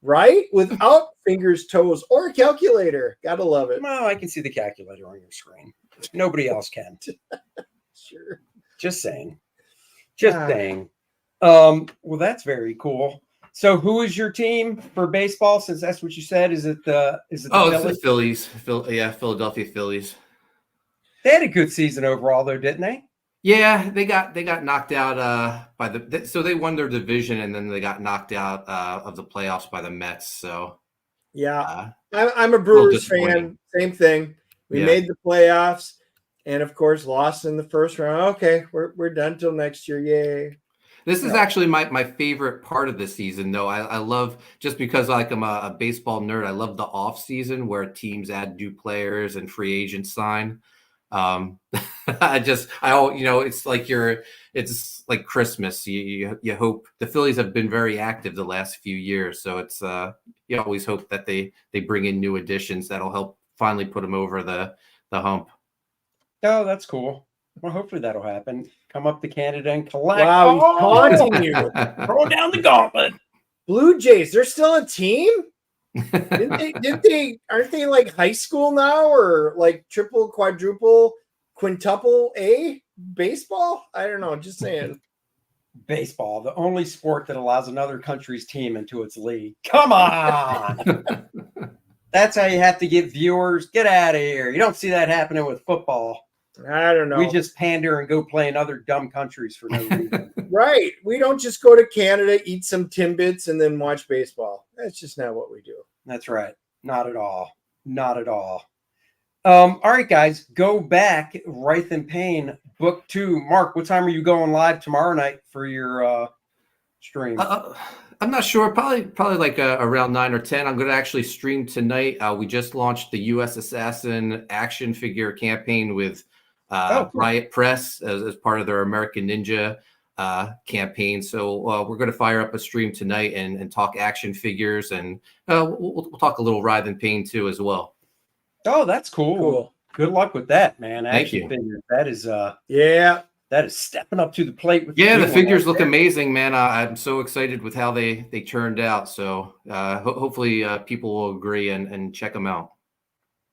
Right? Without fingers, toes, or a calculator. Gotta love it. Well, I can see the calculator on your screen. Nobody else can. Sure. Just saying. Saying. Well, that's very cool. So, who is your team for baseball? Since that's what you said, is it the it's the Phillies? Philadelphia Phillies. They had a good season overall, though, didn't they? Yeah, they got knocked out so they won their division, and then they got knocked out of the playoffs by the Mets. So yeah, I'm a Brewers fan. Same thing. We made the playoffs, and of course lost in the first round. Okay, we're done till next year. Yay! This is actually my favorite part of the season, though. I love, just because I'm a baseball nerd, I love the off season where teams add new players and free agents sign. It's like Christmas. You hope. The Phillies have been very active the last few years, so it's you always hope that they bring in new additions that'll help finally put them over the hump. Oh, that's cool. Well, hopefully that'll happen. Come up to Canada and collect. Wow, he's taunting you. Throw down the gauntlet. Blue Jays, they're still a team? Didn't they aren't they like high school now, or like triple, quadruple, quintuple A baseball? I don't know, just saying. Baseball, the only sport that allows another country's team into its league. Come on. That's how you have to get viewers. Get out of here. You don't see that happening with football. I don't know. We just pander and go play in other dumb countries for no reason. Right. We don't just go to Canada, eat some Timbits, and then watch baseball. That's just not what we do. That's right. Not at all. Not at all. All right, guys, go back. Writhe Payne, book 2. Mark, what time are you going live tomorrow night for your stream? I'm not sure. Probably like around 9 or 10. I'm going to actually stream tonight. We just launched the U.S. Assassin action figure campaign with Riot Press as part of their American Ninja campaign. So we're going to fire up a stream tonight and talk action figures, and we'll talk a little Writhe Payne too as well. Oh, that's cool. Good luck with that, man. Thank you. Figures. That is that is stepping up to the plate. With the figures look amazing, man. I'm so excited with how they turned out. So hopefully people will agree and check them out.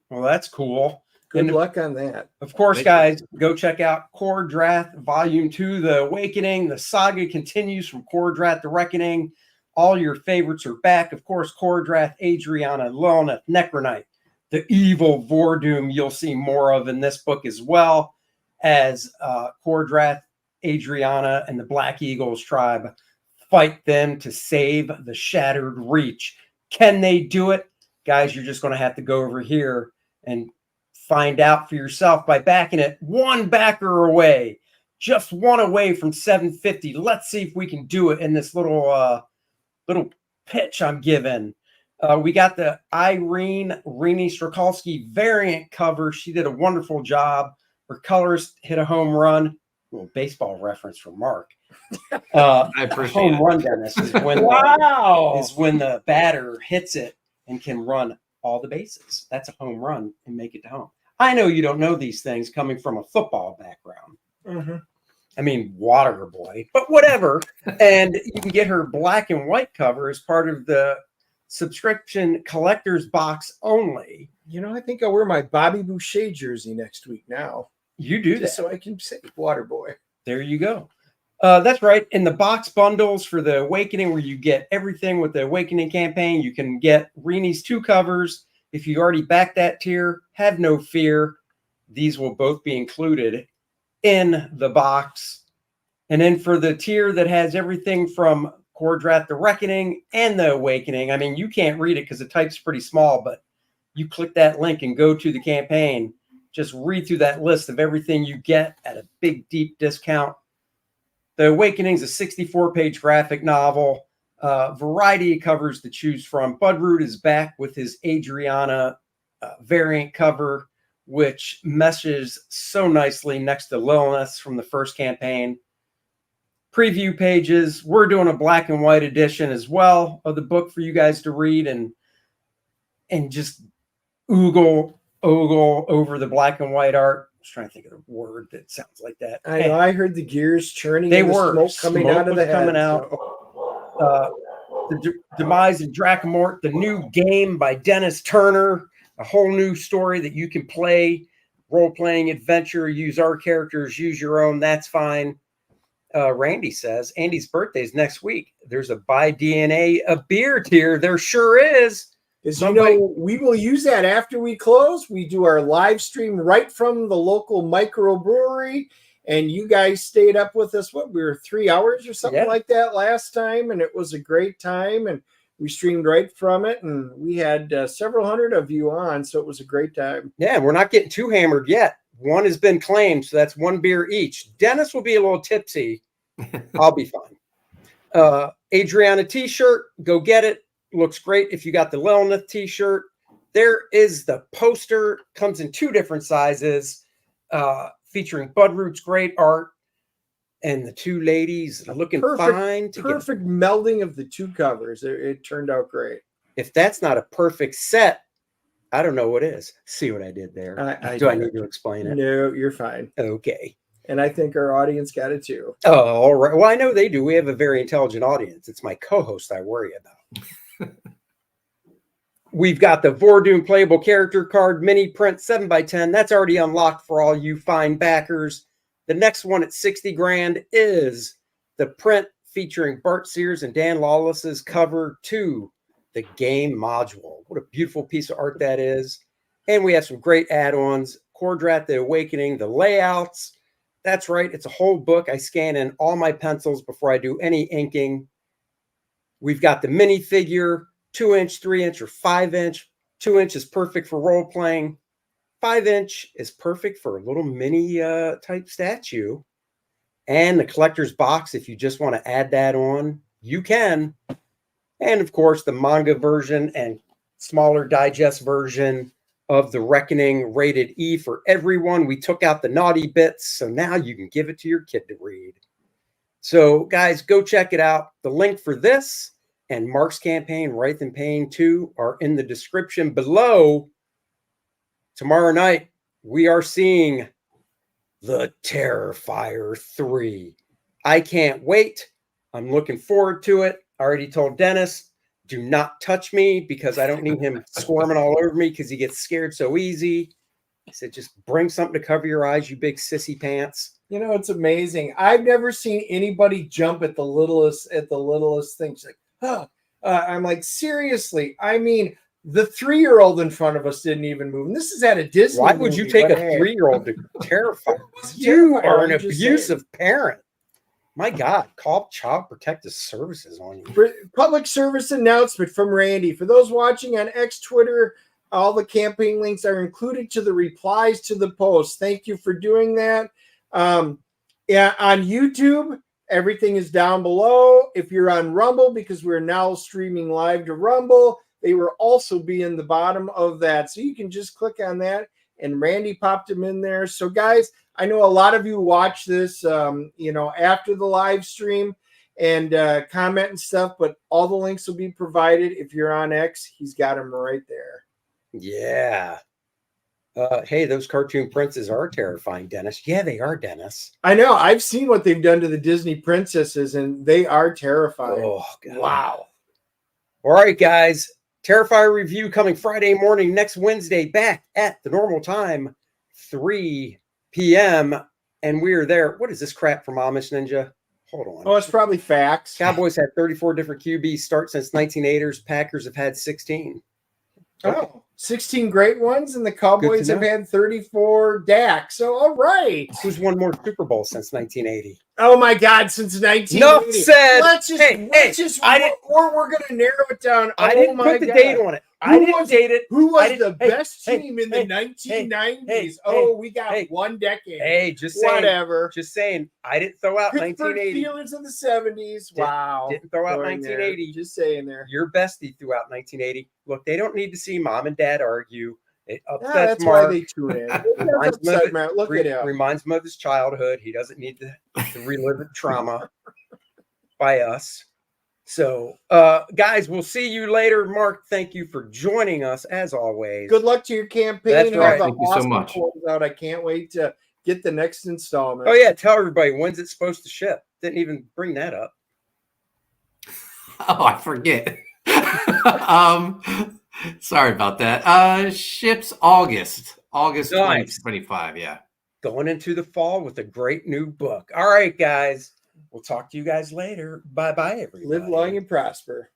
Well, that's cool. Good luck on that. Of course, guys, go check out Kor-Drath Volume 2, The Awakening. The saga continues from Kor-Drath, The Reckoning. All your favorites are back. Of course, Kor-Drath, Adriana, Lilnath, Necronite, the evil Vordoom you'll see more of in this book, as well as Kor-Drath, Adriana, and the Black Eagles tribe fight them to save the Shattered Reach. Can they do it? Guys, you're just going to have to go over here and find out for yourself by backing it one backer away, just one away from 750. Let's see if we can do it in this little pitch I'm giving. We got the Irene Rini Strakalski variant cover. She did a wonderful job. Her colors hit a home run. Little baseball reference from Mark. I appreciate home run, Dennis, is when the batter hits it and can run all the bases. That's a home run and make it to home. I know you don't know these things coming from a football background. Mm-hmm. I mean, water boy, but whatever. And you can get her black and white cover as part of the subscription collector's box only. You know, I think I'll wear my Bobby Boucher jersey next week now. You do just that. so I can say water boy. There you go. That's right. In the box bundles for the Awakening, where you get everything with the Awakening campaign, you can get Reenie's 2 covers. If you already backed that tier, have no fear. These will both be included in the box. And then for the tier that has everything from Kor-Drath, the Reckoning, and the Awakening, I mean, you can't read it because the type's pretty small, but you click that link and go to the campaign. Just read through that list of everything you get at a big, deep discount. The Awakening is a 64-page graphic novel. Variety covers to choose from. Budroot is back with his Adriana variant cover, which meshes so nicely next to Lilith from the first campaign. Preview pages. We're doing a black and white edition as well of the book for you guys to read and just ogle over the black and white art. I was trying to think of a word that sounds like that. I know. I heard the gears churning. They and the were smoke coming out of the head. Coming out. So. The Demise of Drakmort, the new game by Dennis Turner, a whole new story that you can play, role-playing adventure, use our characters, use your own, that's fine. Randy says, Andy's birthday is next week. There's a Buy DNA a beer tier. There sure is. As you know, we will use that after we close. We do our live stream right from the local microbrewery. And you guys stayed up with us, we were 3 hours or something like that last time. And it was a great time. And we streamed right from it. And we had several hundred of you on. So it was a great time. Yeah, we're not getting too hammered yet. One has been claimed. So that's 1 beer each. Dennis will be a little tipsy. I'll be fine. Adriana t-shirt, go get it. Looks great if you got the Lilith t-shirt. There is the poster. Comes in 2 different sizes. Featuring Budroot's great art and the 2 ladies looking fine. Perfect melding of the 2 covers. It turned out great. If that's not a perfect set, I don't know what is. See what I did there? Do I need to explain it? No, you're fine. Okay. And I think our audience got it too. Oh, all right. Well, I know they do. We have a very intelligent audience. It's my co-host I worry about. We've got the Vordoom playable character card mini print 7x10. That's already unlocked for all you fine backers. The next one at 60 grand is the print featuring Bart Sears and Dan Lawless's cover to the game module. What a beautiful piece of art that is. And we have some great add-ons. Kor-Drath, the Awakening, the layouts. That's right. It's a whole book. I scan in all my pencils before I do any inking. We've got the minifigure. 2-inch, 3-inch, or 5-inch. 2-inch is perfect for role playing. 5-inch is perfect for a little mini type statue. And the collector's box, if you just want to add that on, you can. And of course, the manga version and smaller digest version of the Reckoning rated E for everyone. We took out the naughty bits, so now you can give it to your kid to read. So guys, go check it out. The link for this and Mark's campaign, Writhe Payne 2, are in the description below. Tomorrow night, we are seeing the Terrifier 3. I can't wait. I'm looking forward to it. I already told Dennis, do not touch me because I don't need him squirming all over me because he gets scared so easy. He said, just bring something to cover your eyes, you big sissy pants. You know, it's amazing. I've never seen anybody jump at the littlest things. Like, I'm like, seriously? I mean, the 3-year-old in front of us didn't even move. And this is at a Disney Why would you take a 3-year-old to terrify? You are an abusive parent. My God, call Child Protective Services on you. Public service announcement from Randy. For those watching on X, Twitter, all the campaign links are included to the replies to the post. Thank you for doing that. Yeah, on YouTube, everything is down below. If you're on Rumble, because we're now streaming live to Rumble, they will also be in the bottom of that. So you can just click on that, and Randy popped them in there. So guys, I know a lot of you watch this, after the live stream and comment and stuff, but all the links will be provided. If you're on X, he's got them right there. Yeah. Hey, those cartoon princes are terrifying, Dennis. Yeah, they are, Dennis. I know. I've seen what they've done to the Disney princesses, and they are terrifying. Oh, God. Wow. All right, guys. Terrifier review coming Friday morning, next Wednesday, back at the normal time, 3 p.m. And we are there. What is this crap from Amish Ninja? Hold on. Oh, it's probably facts. Cowboys had 34 different QBs start since 1980s. Packers have had 16. Oh, 16 great ones, and the Cowboys have had 34 Dak. So, all right. Who's won more Super Bowls since 1980? Oh my God! Since 1980. Enough said. Let's just. We're going to narrow it down. I didn't put the date on it. I didn't date it. Who was the best team in the 1990s? We got one decade. Hey, just saying. Whatever. Just saying. I didn't throw out Pittsburgh 1980. Steelers in the 70s. Wow. Didn't throw out Going 1980. there. Just saying there. Your bestie threw out 1980. Look, they don't need to see mom and dad argue. It upsets That's Mark. why they tune in. Look at him. Reminds him of his childhood. He doesn't need to relive the trauma by us. So, guys, we'll see you later. Mark, thank you for joining us as always. Good luck to your campaign. That's right. Thank you so much. I can't wait to get the next installment. Oh yeah, tell everybody when's it supposed to ship. Didn't even bring that up. Oh, I forget. Sorry about that. Ships August Nice. 2025. Yeah. Going into the fall with a great new book. All right, guys. We'll talk to you guys later. Bye-bye, everybody. Live long and prosper.